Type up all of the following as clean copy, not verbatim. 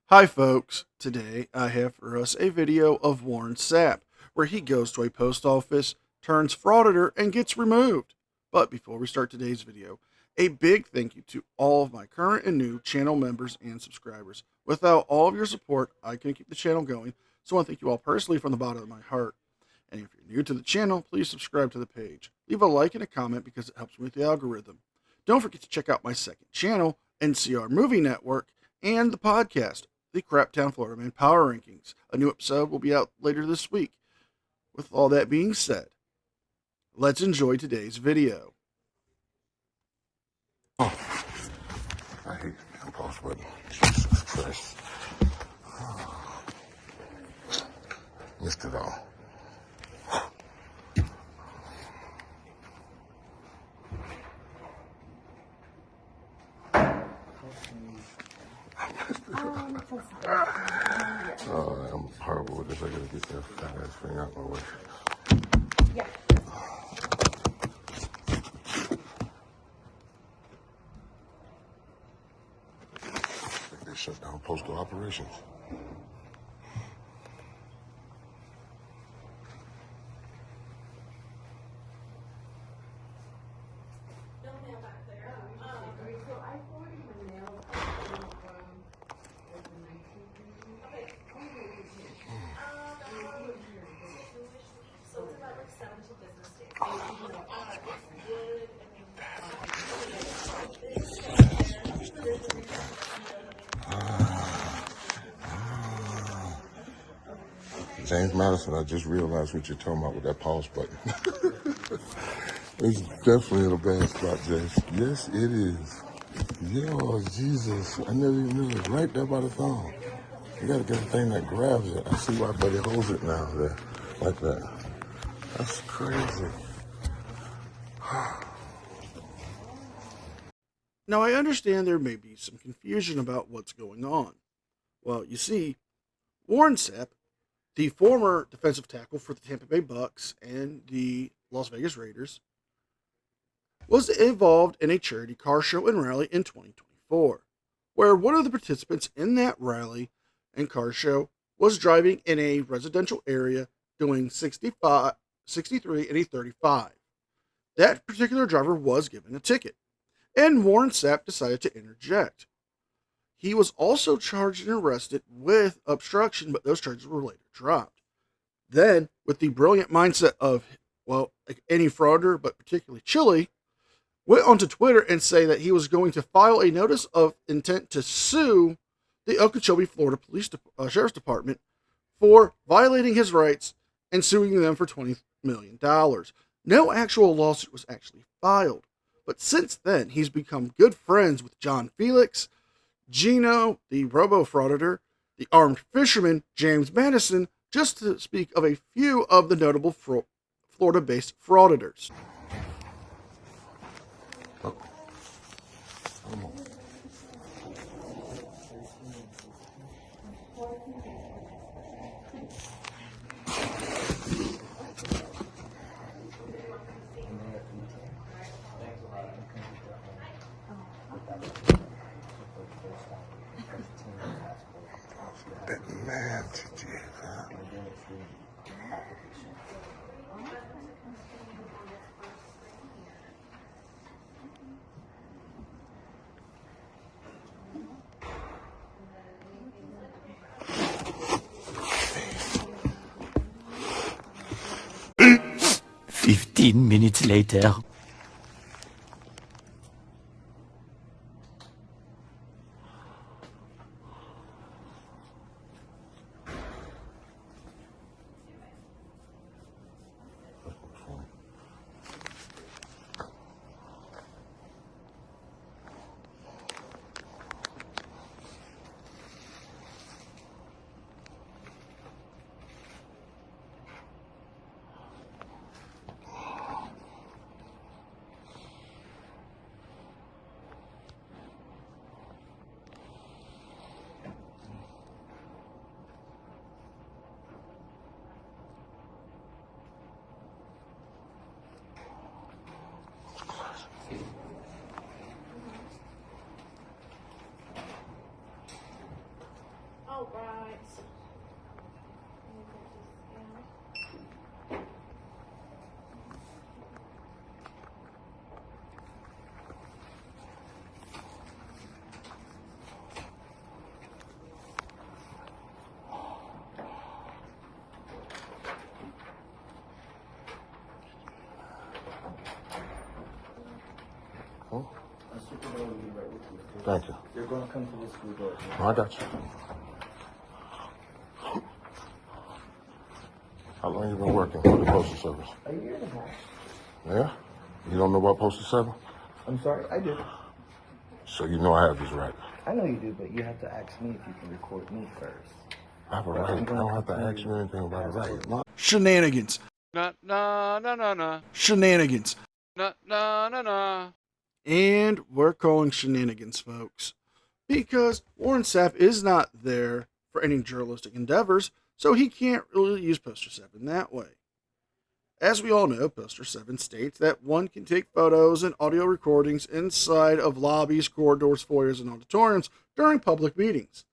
Hi folks, today I have for us a video of Warren Sapp, where he goes to a post office, turns frauditor, and gets removed. But before we start today's video, a big thank you to all of my current and new channel members and subscribers. Without all of your support, I couldn't keep the channel going, so I want to thank you all personally from the bottom of my heart. And if you're new to the channel, please subscribe to the page. Leave a like and a comment because it helps me with the algorithm. Don't forget to check out my second channel, NCR Movie Network, and the podcast, the Craptown Florida Man Power Rankings. A new episode will be out later this week. With all that being said, let's enjoy today's video. Oh, I hate the pause button. Jesus Christ. Missed it all. I'm horrible with this. I gotta get that fat ass thing out my way. Yeah. I think they shut down postal operations. James Madison, I just realized what you're talking about with that pause button. It's definitely in a bad spot, James. Yes, it is. Yo, Jesus. I never even knew it. Right there by the thumb. You gotta get a thing that grabs it. I see why Buddy holds it now there. Like that. That's crazy. Now, I understand there may be some confusion about what's going on. Well, you see, Warren Sapp, the former defensive tackle for the Tampa Bay Bucks and the Las Vegas Raiders, was involved in a charity car show and rally in 2024, where one of the participants in that rally and car show was driving in a residential area doing 65, 63, and a 35. That particular driver was given a ticket, and Warren Sapp decided to interject. He was also charged and arrested with obstruction, but those charges were later dropped. Then, with the brilliant mindset of, well, like any frauder, but particularly Chile, went onto Twitter and say that he was going to file a notice of intent to sue the Okeechobee, Florida Sheriff's Department for violating his rights and suing them for $20 million. No actual lawsuit was actually filed, but since then he's become good friends with John Felix, Gino, the robo-frauditor, the armed fisherman, James Madison, just to speak of a few of the notable Florida-based frauditors. Oh. Come on. Man, Fifteen minutes later. A supervisor will be right with you. Thank you. You're going to come to the school door. Oh, I got you. How long you been working for the Postal Service? A year and a half. Yeah? You don't know about Postal 7? I'm sorry, I do. So you know I have this right. I know you do, but you have to ask me if you can record me first. I have a right. I don't have to ask you anything about a right. No. Shenanigans. Na na na na na Shenanigans. na na na na. And we're calling shenanigans, folks, because Warren Sapp is not there for any journalistic endeavors, so he can't really use Poster 7 that way. As we all know, Poster 7 states that one can take photos and audio recordings inside of lobbies, corridors, foyers, and auditoriums during public meetings.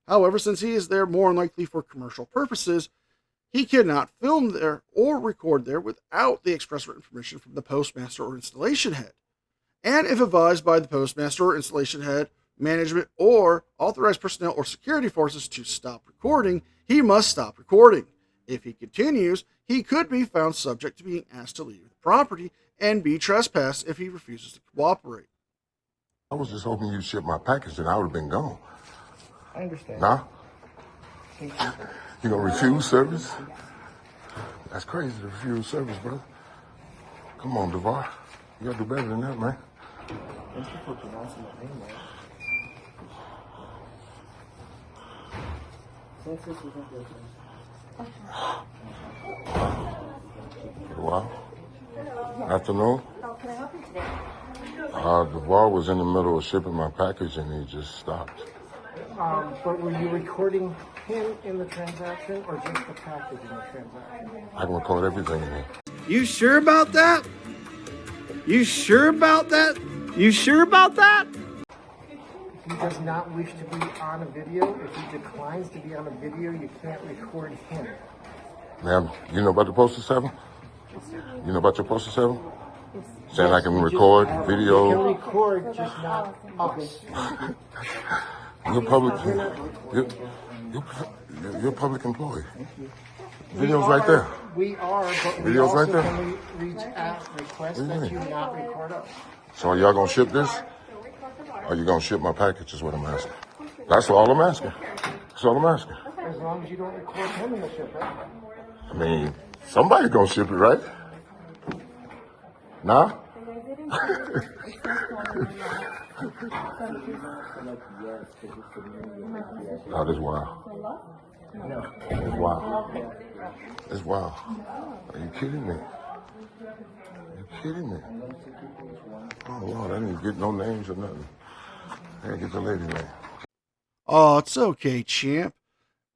However, since he is there more than likely for commercial purposes, he cannot film there or record there without the express written permission from the postmaster or installation head. And if advised by the postmaster or installation head, management, or authorized personnel or security forces to stop recording, he must stop recording. If he continues, he could be found subject to being asked to leave the property and be trespassed if he refuses to cooperate. I was just hoping you'd ship my package and I would have been gone. I understand. Nah? Thank you. You gonna refuse service? That's crazy to refuse service, brother. Come on, DeVar. You gotta do better than that, man. Thank you for pronouncing my name right. Since this was not your turn. Wow. Afternoon. How can I help you today? DeVar was in the middle of shipping my package and he just stopped. But were you recording him in the transaction or just the package in the transaction? I can record everything in here. You sure about that? You sure about that? You sure about that? If he does not wish to be on a video, if he declines to be on a video, you can't record him. Ma'am, you know about the Postal 7? You know about your Postal 7? Saying I can You record can video. record, just not us. You're public. You're a public employee. Video's right there. We are, but we Video's also right there. can reach out, request What do you that you mean? not record us. So are y'all gonna ship this? Or are you gonna ship my package is what I'm asking. That's all I'm asking. That's all I'm asking. As long as you don't record him in the shipment. I mean, somebody gonna ship it, right? Nah? Oh, this is wild. It's wild. It's wild. Are you kidding me? Are you kidding me? Oh, Lord, I didn't get no names or nothing. I didn't get the lady name. Oh, it's okay, champ.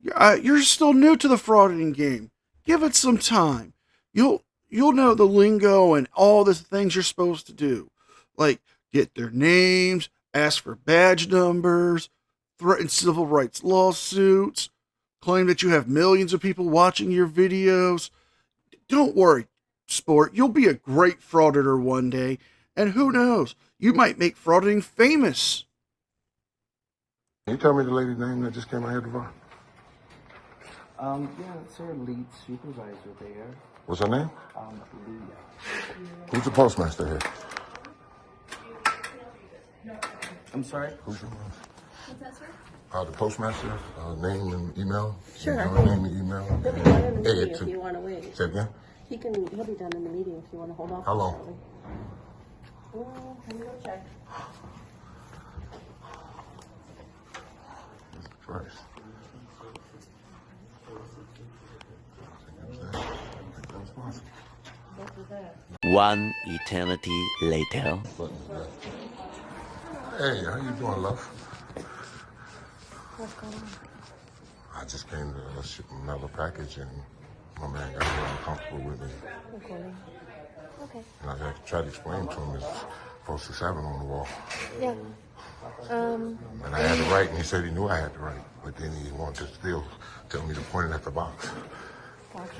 You're still new to the frauding game. Give it some time. You'll know the lingo and all the things you're supposed to do. Like get their names, ask for badge numbers, threaten civil rights lawsuits, claim that you have millions of people watching your videos. Don't worry, sport. You'll be a great frauditor one day. And who knows, you might make frauding famous. Can you tell me the lady's name that just came out here, DeVar? Yeah, that's our lead supervisor there. What's her name? Leah. Who's the postmaster here? I'm sorry? Who's your What's that, sir? the postmaster, name and email? Sure. Name and email. He'll be done in the Ed, meeting too. if you want to wait. Say again? He'll be done in the meeting if you want to hold off. How long? shortly. Let me go check. Jesus Christ. One eternity later. Hey, how you doing, love? What's going on? I just came to ship another package and my man got real uncomfortable with me. Recording. Okay. And I had to try to explain to him it's supposed to 7 on the wall. Yeah. And I had to write, and he said he knew I had to write, but then he wanted to still tell me to point it at the box.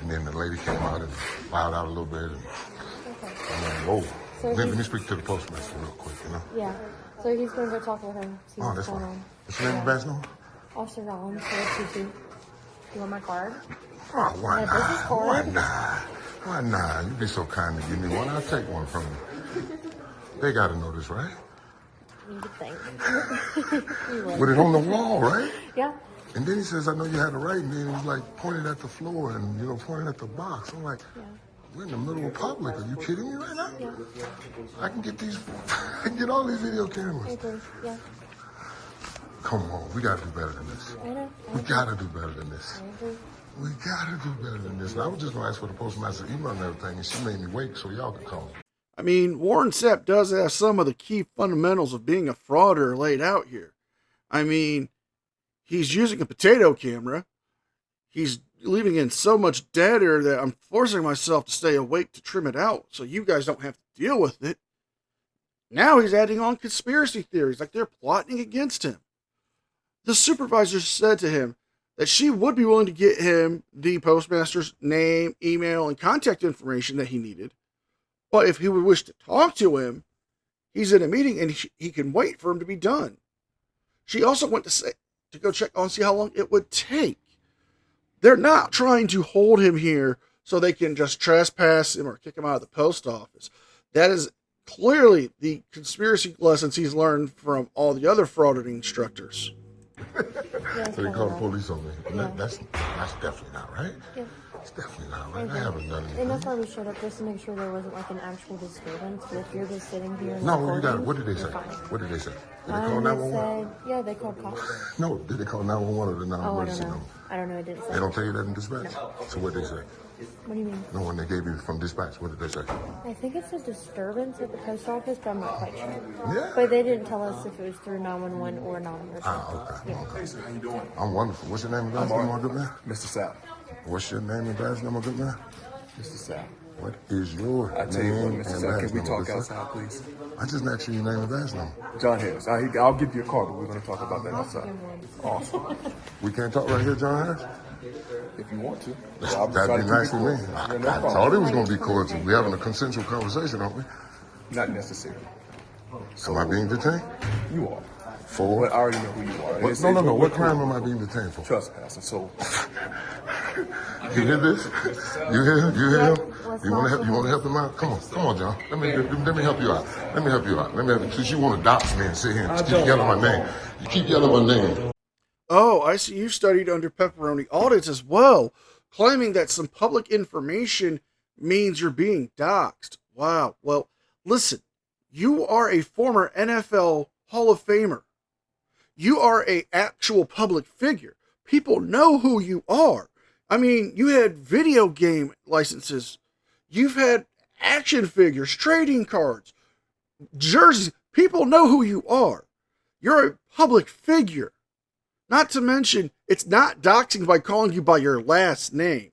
And then the lady came out and bowed out a little bit, and I'm like, whoa. So Let me speak to the postmaster real quick, you know? Yeah. So he's going to go talk with him. See Oh, what's that's going fine. on. What's your name and badge number? Officer Rollins, 422. You want my card? Oh, why My business not? card. Why not? Why not? You'd be so kind to give me one. I'll take one from you. They got to know this, right? You would think. You would. With it on the wall, right? Yeah. And then he says, I know you had it right. And then he was like pointing at the floor and, pointing at the box. I'm like, we're in the middle of public. Are you kidding me right now? Yeah. I can get I can get all these video I cameras. agree. Yeah. Come on, we gotta do better than this. I know. We gotta do better than this. I agree. We gotta do better than this. And I was just gonna ask for the postmaster email and everything, and she made me wait so y'all could call. I mean, Warren Sapp does have some of the key fundamentals of being a frauder laid out here. I mean, he's using a potato camera. He's leaving in so much dead air that I'm forcing myself to stay awake to trim it out so you guys don't have to deal with it. Now he's adding on conspiracy theories like they're plotting against him. The supervisor said to him that she would be willing to get him the postmaster's name, email, and contact information that he needed. But if he would wish to talk to him, he's in a meeting and he can wait for him to be done. She also went to go check on see how long it would take. They're not trying to hold him here so they can just trespass him or kick him out of the post office. That is clearly the conspiracy lessons he's learned from all the other frauding instructors. Yeah, So they called the police on me. And Yeah. that's definitely not right. Yeah. It's definitely not right. I haven't done And anything. that's why we showed up, just to make sure there wasn't like an actual disturbance. But if you're just sitting here and No, you got it. recording, What did they you're say? fine. What did they say? Did they call They 911? said, yeah, they called cops. No, did they call 911 or the Oh, I non-emergency don't know. number? I don't know. It didn't say. They don't tell you that in dispatch? So what did they say? What do you mean? No one they gave you from dispatch. What did they say? I think it's a disturbance at the post office, but I'm not quite sure. Yeah. But they didn't tell us if it was through 911 or non-emergency. Okay. Yeah. Okay. How you doing? I'm wonderful. What's your name and badge number, my good man? Mr. Sapp. What's your name and badge number, good man? Mr. Sapp. What is your I tell you name what, Mr. and Sapp, badge can we number, talk good sir? outside, please? I just asked you your name and badge number. John Harris. I'll give you a call, but we're going to talk about that outside. Awesome. We can't talk right here, John Harris? If you want to. That'd be nice with me. Yeah, no I problem. thought it was going to be cordial. We're having a consensual conversation, aren't we? Not necessary. Am I being detained? You are. For? But I already know who you are. What? No. What crime am I being detained for? Trespassing. So, You hear this? You hear him? You hear him? Let's You want not to help him out? Come on, John. Let me help you out. Since you want to dox me and sit here and keep yelling my name. You keep yelling my name. Oh, I see you studied under pepperoni audits as well, claiming that some public information means you're being doxxed. Wow. Well, listen, you are a former NFL Hall of Famer. You are a actual public figure. People know who you are. I mean, you had video game licenses. You've had action figures, trading cards, jerseys. People know who you are. You're a public figure. Not to mention, it's not doxing by calling you by your last name.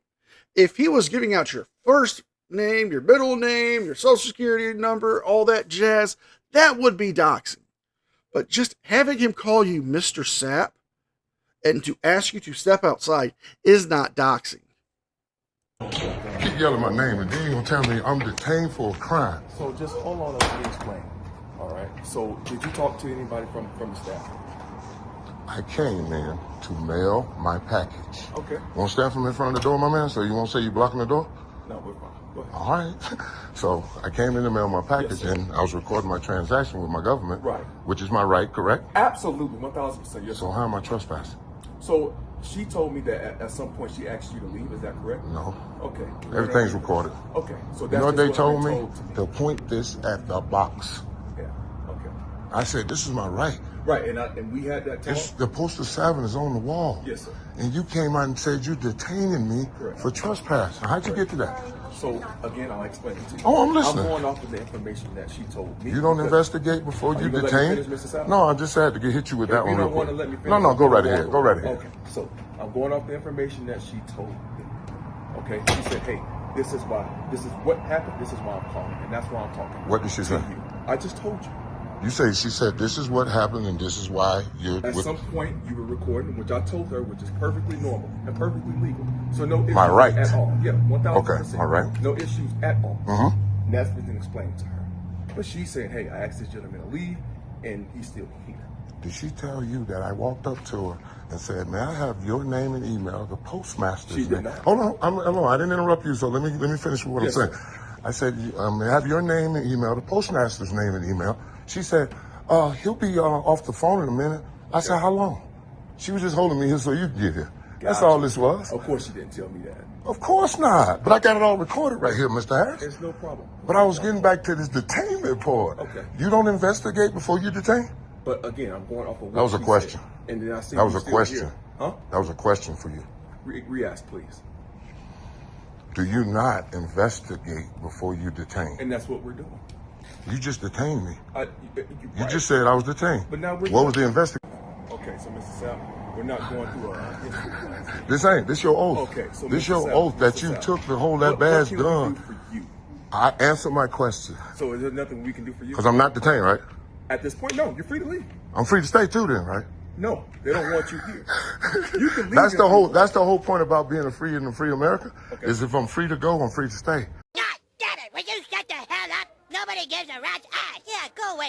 If he was giving out your first name, your middle name, your social security number, all that jazz, that would be doxing. But just having him call you Mr. Sapp and to ask you to step outside is not doxing. Keep yelling my name, and then you're going to tell me I'm detained for a crime. so just hold on, let me explain. All right. So, did you talk to anybody from the staff? I came in to mail my package. Okay. Want to stand from in front of the door, my man? So you won't say you're blocking the door? No, we're fine. Go ahead. All right. So I came in to mail my package, Yes, sir. and I was recording my transaction with my government. Right. Which is my right, correct? Absolutely, 1,000%. Yes. So how am I trespassing? So she told me that at some point she asked you to leave. Is that correct? No. Okay. Everything's recorded. Okay. So You that's know what just they I've told been me? told to me. To point this at the box. Yeah. Okay. I said, this is my right. Right, and we had that talk. The Postal 7 is on the wall. Yes, sir. And you came out and said you're detaining me Correct. for trespassing. How'd you get to that? So again, I'll explain it to you. Oh, I'm listening. I'm going off of the information that she told me. You don't because- investigate before Are you gonna let me detain? finish, Mr. Sapp? No, I just had to hit you with that If you one real don't want quick. to let me finish, No, go right I'll ahead. walk Go right away. ahead. Okay, so I'm going off the information that she told me. Okay, she said, "Hey, this is what happened. This is why I'm calling, and that's why I'm talking." What did she to say? you. I just told you. She said, this is what happened and this is why you're At with some point, you were recording, which I told her, which is perfectly normal and perfectly legal. So no issues My right. at all. Yeah, 1,000%. Okay, all right. No issues at all. Mhm. And that's been explained to her. But she's saying, "Hey, I asked this gentleman to leave, and he's still here." Did she tell you that I walked up to her and said, may I have your name and email, the postmaster's She did name? not. Hold on, I didn't interrupt you, so let me finish with what Yes, I'm saying. sir. I said, may I have your name and email, the postmaster's name and email? She said, He'll be off the phone in a minute. I said, how long? She was just holding me here so you can get here. That's Gotcha. all this was. Of course you didn't tell me that. Of course not. But I got it all recorded right here, Mr. Harris. It's no problem. But I was getting back to this detainment part. Okay. You don't investigate before you detain? But again, I'm going off of what That was a she question. said. And then I see That was you a still question. here. Huh? That was a question for you. Re-ask, please. Do you not investigate before you detain? And that's what we're doing. You just detained me. You You just said I was detained. But now we're what was the investigation? Okay, so Mr. Sal, we're not going through a history class. This your oath. Okay, so this Mr. your Sal, oath that Mr. you Sal, took to hold that what badge can we gun. do for you? I answered my question. So is there nothing we can do for you? Because I'm not detained, right? At this point, no. You're free to leave. I'm free to stay too then, right? No, they don't want you here. You can leave. That's if the you whole want. that's the whole point about being a free America. Okay. Is if I'm free to go, I'm free to stay. God damn it! Will you shut the hell up? Nobody gives a rat's ass. Yeah, go away.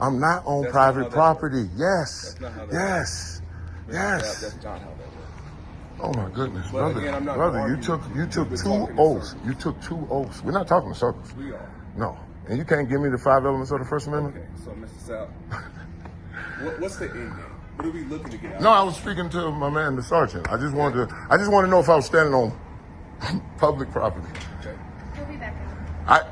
I'm not on That's private not how that property. Yes. That's not how that Yes. Yes. That's not how that works. Oh my goodness, But brother. again, I'm not Brother, arguing. you took We're two talking in oaths. circles. You took 2 oaths. We're not talking in circles. We are. No. And you can't give me the 5 elements of the First Amendment? Okay, so Mr. Sal, what's the end game? What are we looking to get out? No, I was speaking to my man, the sergeant. I just wanted to know if I was standing on public property. Okay. He'll be back out.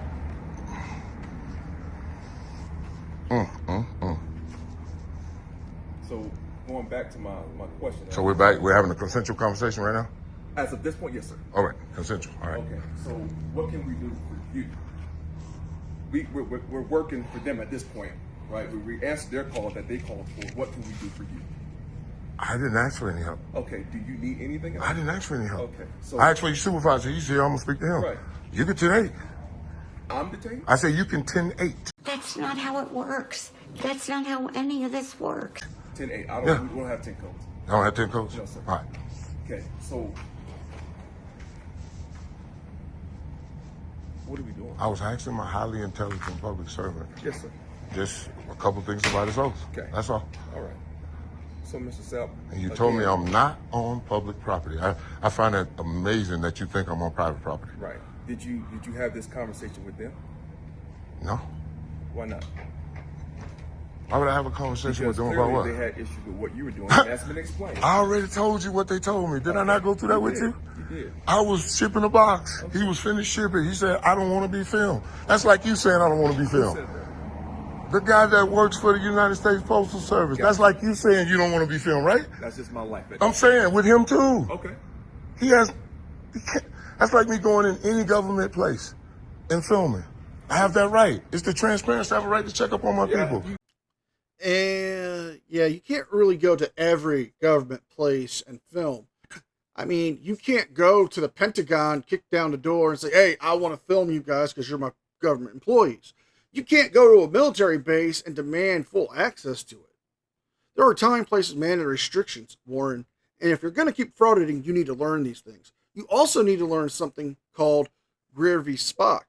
So going back to my question. So we're back. We're having a consensual conversation right now? As of this point, yes, sir. All right, consensual. All right. Okay. So what can we do for you? We're working for them at this point, right? We answered their call that they called for. What can we do for you? I didn't ask for any help. Okay. Do you need anything else? I didn't ask for any help. Okay. So I asked for your supervisor. He's here. I'm going to speak to him. Right. You can 10-8. I'm detained? I say you can 10-8. That's not how it works. That's not how any of this works. 10-8. Yeah. We don't have 10 codes. I don't have 10 codes? No, sir. All right. Okay. So what are we doing? I was asking my highly intelligent public servant Yes, sir. just a couple things about his oath. Okay. That's all. All right. So, Mr. Sal. And you told me again- I'm not on public property. I find it amazing that you think I'm on private property. Right. Did you have this conversation with them? No. Why not? Why would I have a conversation with Because them about clearly what? they had issues with what you were doing. And that's been explained. I already told you what they told me. Did I not go through that with you? You did. I was shipping a box. He was finished shipping. He said, I don't want to be filmed. That's like you saying I don't want to be Who filmed. said that? The guy that works for the United States Postal Service. Gotcha. That's like you saying you don't want to be filmed, right? That's just my life. I'm saying with him too. Okay. That's like me going in any government place and filming. I have that right. It's the transparency. I have a right to check up on my people. And yeah, you can't really go to every government place and film. I mean, you can't go to the Pentagon, kick down the door and say, hey, I want to film you guys because you're my government employees. You can't go to a military base and demand full access to it. There are time, places, manner restrictions, Warren. And if you're going to keep frauditing, you need to learn these things. You also need to learn something called Greer v. Spock,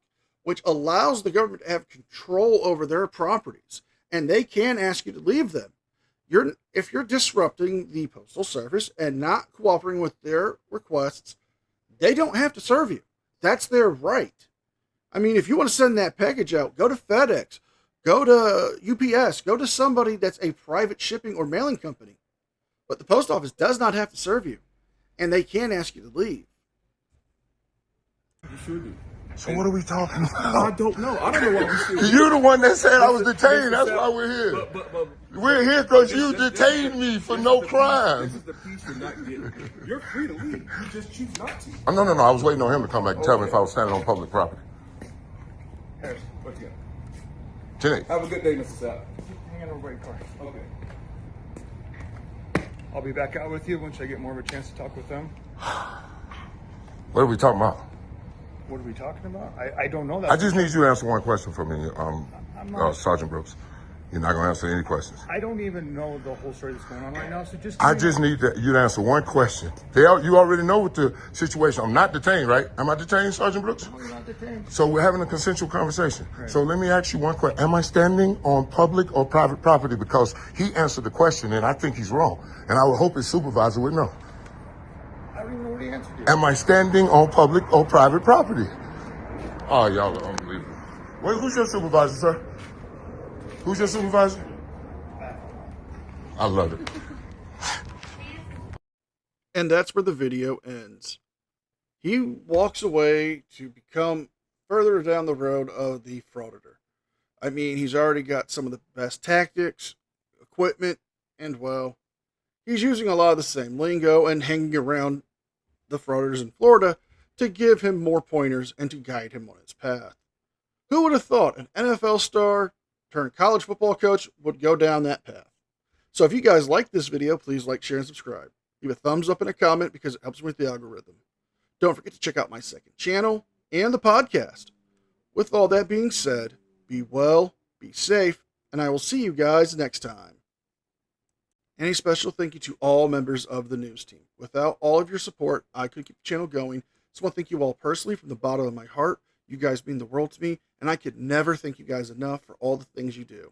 which allows the government to have control over their properties. And they can ask you to leave them. If you're disrupting the Postal Service and not cooperating with their requests, they don't have to serve you. That's their right. I mean, if you want to send that package out, go to FedEx, go to UPS, go to somebody that's a private shipping or mailing company. But the post office does not have to serve you, and they can ask you to leave. You sure do. So what are we talking I about? don't know. I don't know why we still. You're the one that said I was detained. That's why we're here. But We're here because you detained me for no crime. This is the piece you're not getting. You're free to leave. You just choose not to. Oh, no. I was waiting on him to come back and tell me if I was standing on public property. Harris, what's again? 10-8. Have a good day, Mr. Sal. Hang on over by your car. Okay. I'll be back out with you once I get more of a chance to talk with them. What are we talking about? What are we talking about? I don't know that. I just need you to answer one question for me, Sergeant Brooks. You're not going to answer any questions. I don't even know the whole story that's going on right now, so just... I just need you to answer one question. You already know what the situation. I'm not detained, right? Am I detained, Sergeant Brooks? No, you're not detained. So we're having a consensual conversation. Right. So let me ask you one question. Am I standing on public or private property? Because he answered the question and I think he's wrong. And I would hope his supervisor would know. I don't even know what the answer is. Am I standing on public or private property? Oh, y'all are unbelievable. Wait, who's your supervisor, sir? Who's your supervisor? I love it. And that's where the video ends. He walks away to become further down the road of the Frauditor. I mean, he's already got some of the best tactics, equipment, and, well, he's using a lot of the same lingo and hanging around the Frauditors in Florida to give him more pointers and to guide him on his path. Who would have thought an NFL star turned college football coach would go down that path? So if you guys like this video, please like, share, and subscribe. Leave a thumbs up and a comment because it helps me with the algorithm. Don't forget to check out my second channel and the podcast. With all that being said, be well, be safe, and I will see you guys next time. And a special thank you to all members of the news team. Without all of your support, I couldn't keep the channel going. So I want to thank you all personally from the bottom of my heart. You guys mean the world to me, and I could never thank you guys enough for all the things you do.